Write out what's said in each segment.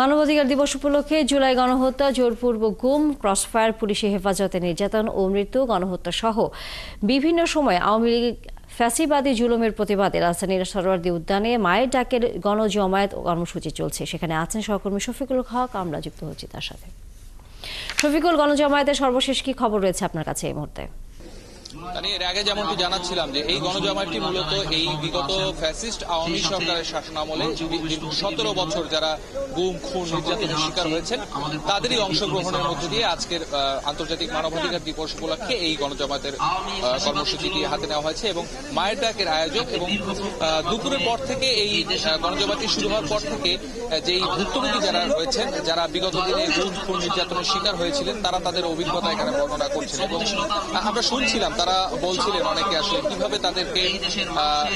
মানবাধিকার দিবস উপলক্ষে জুলাই গণহত্যা, জোরপূর্বক গুম, ক্রসফায়ার, পুলিশি হেফাজতে নির্যাতন ও মৃত্যু, গণহত্যা সহ বিভিন্ন সময় আওয়ামী লীগ ফ্যাসিবাদী জুলুমের প্রতিবাদে রাজধানীর সরোয়ার্দী উদ্যানে মায়ের ডাকের গণজমায়েত কর্মসূচি চলছে। সেখানে আছেন সহকর্মী শফিকুল হক, আমরা যুক্ত হচ্ছি তার সাথে। শফিকুল, গণজমায়েতের সর্বশেষ কি খবর রয়েছে আপনার কাছে এই মুহূর্তে? এর আগে যেমনটি জানাচ্ছিলাম যে এই গণজমায়েতটি মূলত এই বিগত ফ্যাসিস্ট আওয়ামী সরকারের শাসনামলে 17 বছর যারা গুম, খুন, নির্যাতনের শিকার হয়েছেন তাদেরই অংশগ্রহণের মধ্য দিয়ে আজকের আন্তর্জাতিক মানবাধিকার দিবস উপলক্ষে এই গণজমায়েতের কর্মসূচিটি হাতে নেওয়া হয়েছে এবং মায়ের ডাকের আয়োজক এবং দুপুরের পর থেকে এই গণজমায়েতটি শুরু হওয়ার পর থেকে যেই ভুক্তভোগী যারা রয়েছেন, যারা বিগত দিনে গুম, খুন, নির্যাতনের শিকার হয়েছিলেন, তারা তাদের অভিজ্ঞতা এখানে বর্ণনা করছেন এবং আমরা শুনছিলাম তারা বলছিলেন অনেকে আসলে কিভাবে তাদেরকে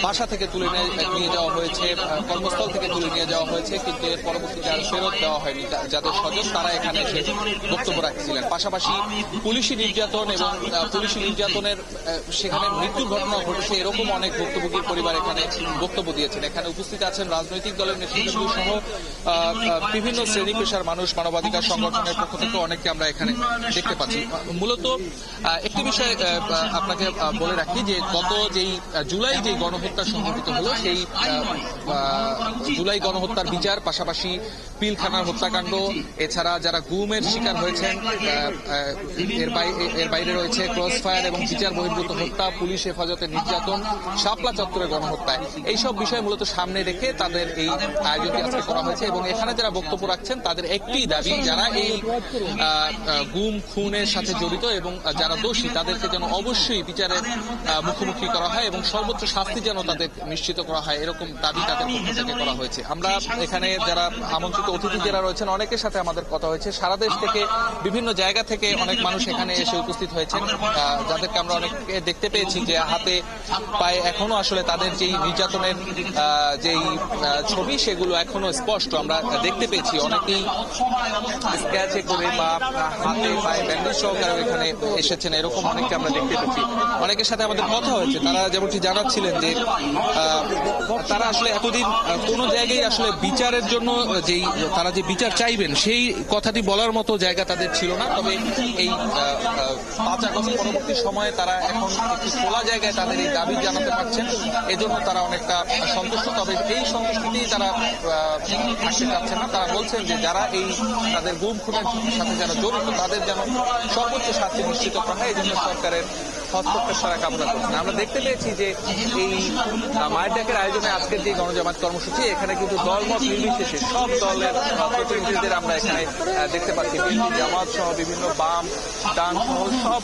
বাসা থেকে তুলে নিয়ে যাওয়া হয়েছে, কর্মস্থল থেকে তুলে নিয়ে যাওয়া হয়েছে, কিন্তু এর পরবর্তীতে আর ফেরত দেওয়া হয়নি। যাদের স্বজন তারা এখানে এসে বক্তব্য রাখছিলেন। পাশাপাশি পুলিশি নির্যাতন এবং পুলিশি নির্যাতনের সেখানে মৃত্যুর ঘটনা ঘটেছে এরকম অনেক ভুক্তভোগীর পরিবার এখানে বক্তব্য দিয়েছেন। এখানে উপস্থিত আছেন রাজনৈতিক দলের নেতৃত্ব সহ বিভিন্ন শ্রেণী পেশার মানুষ, মানবাধিকার সংগঠনের পক্ষ থেকে অনেককে আমরা এখানে দেখতে পাচ্ছি। মূলত একটি বিষয় আপনাকে বলে রাখি যে গত যেই জুলাই যেই গণহত্যা সংঘটিত হলো সেই জুলাই গণহত্যার বিচার, পাশাপাশি পিলখানার হত্যাকাণ্ড, এছাড়া যারা গুমের শিকার হয়েছেন এর বাইরে রয়েছে ক্রসফায়ার এবং বিচার বহির্ভূত হত্যা, পুলিশ হেফাজতে নির্যাতন, শাপলা চত্বরে গণহত্যায়, এইসব বিষয় মূলত সামনে রেখে তাদের এই আয়োজনটি আজকে করা হয়েছে এবং এখানে যারা বক্তব্য রাখছেন তাদের একটি দাবি, যারা এই গুম খুনের সাথে জড়িত এবং যারা দোষী তাদেরকে যেন অবশ্যই বিচারের মুখোমুখি করা হয় এবং সর্বোচ্চ শাস্তি যেন তাদের নিশ্চিত করা হয়, এরকম দাবি তাদের পক্ষ থেকে করা হয়েছে। আমরা এখানে যারা আমন্ত্রিত অতিথি যারা রয়েছেন অনেকের সাথে আমাদের কথা হয়েছে। সারা দেশ থেকে বিভিন্ন জায়গা থেকে অনেক মানুষ এখানে এসে উপস্থিত হয়েছেন, যাদেরকে আমরা অনেকে দেখতে পেয়েছি যে হাতে পায়ে এখনো আসলে তাদের যেই নির্যাতনের যেই ছবি সেগুলো এখনো স্পষ্ট আমরা দেখতে পেয়েছি। অনেকেই স্ক্র্যাচে করে বা হাতে পায়ে ব্যান্ডেজ সহকারে এখানে এসেছেন, এরকম অনেককে আমরা দেখতে পেয়েছি। অনেকের সাথে আমাদের কথা হয়েছে, তারা যেমনটি জানাচ্ছিলেন যে তারা আসলে এতদিন কোনো জায়গায় আসলে বিচারের জন্য যেই তারা যে বিচার চাইবেন সেই কথাটি বলার মতো জায়গা তাদের ছিল না। তবে এই 5 আগস্ট পরবর্তী সময়ে তারা এখন একটি খোলা জায়গায় তাদের এই দাবি জানাতে পারছেন, এজন্য তারা অনেকটা সন্তুষ্ট। তবে এই সন্তুষ্টিটি তারা থাকতে চাচ্ছেন না। তারা বলছেন যে যারা এই তাদের গুম খুনের সাথে যারা জড়িত তাদের যেন সর্বোচ্চ শাস্তি নিশ্চিত করা হয়, এই জন্য সরকারের হস্তক্ষেপ তারা কামনা করছেন। আমরা দেখতে পেয়েছি যে এই মায়ের ডাকের আয়োজনে আজকের যে গণজমায়েত কর্মসূচি, এখানে কিন্তু দলমত নির্বিশেষে সব দলের প্রতিনিধিদের আমরা এখানে দেখতে পাচ্ছি। বিএনপি, জামাত সহ বিভিন্ন বাম, ডান সহ সব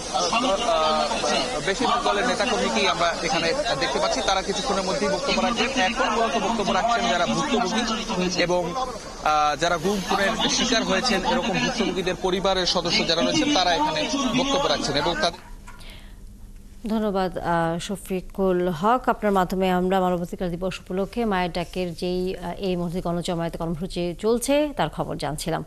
বেশিরভাগ দলের নেতাকর্মীকেই আমরা এখানে দেখতে পাচ্ছি। তারা কিছুক্ষণের মধ্যেই বক্তব্য রাখবেন। এখন মূলত বক্তব্য রাখছেন যারা ভুক্তভোগী এবং যারা গুম খুনের শিকার হয়েছেন এরকম ভুক্তভোগীদের পরিবারের সদস্য যারা রয়েছেন তারা এখানে বক্তব্য রাখছেন এবং ধন্যবাদ শফিকুল হক। আপনার মাধ্যমে আমরা মানবাধিকার দিবস উপলক্ষে মায়ের ডাকের যেই এই মুহূর্তে গণজমায়েত কর্মসূচি চলছে তার খবর জানছিলাম।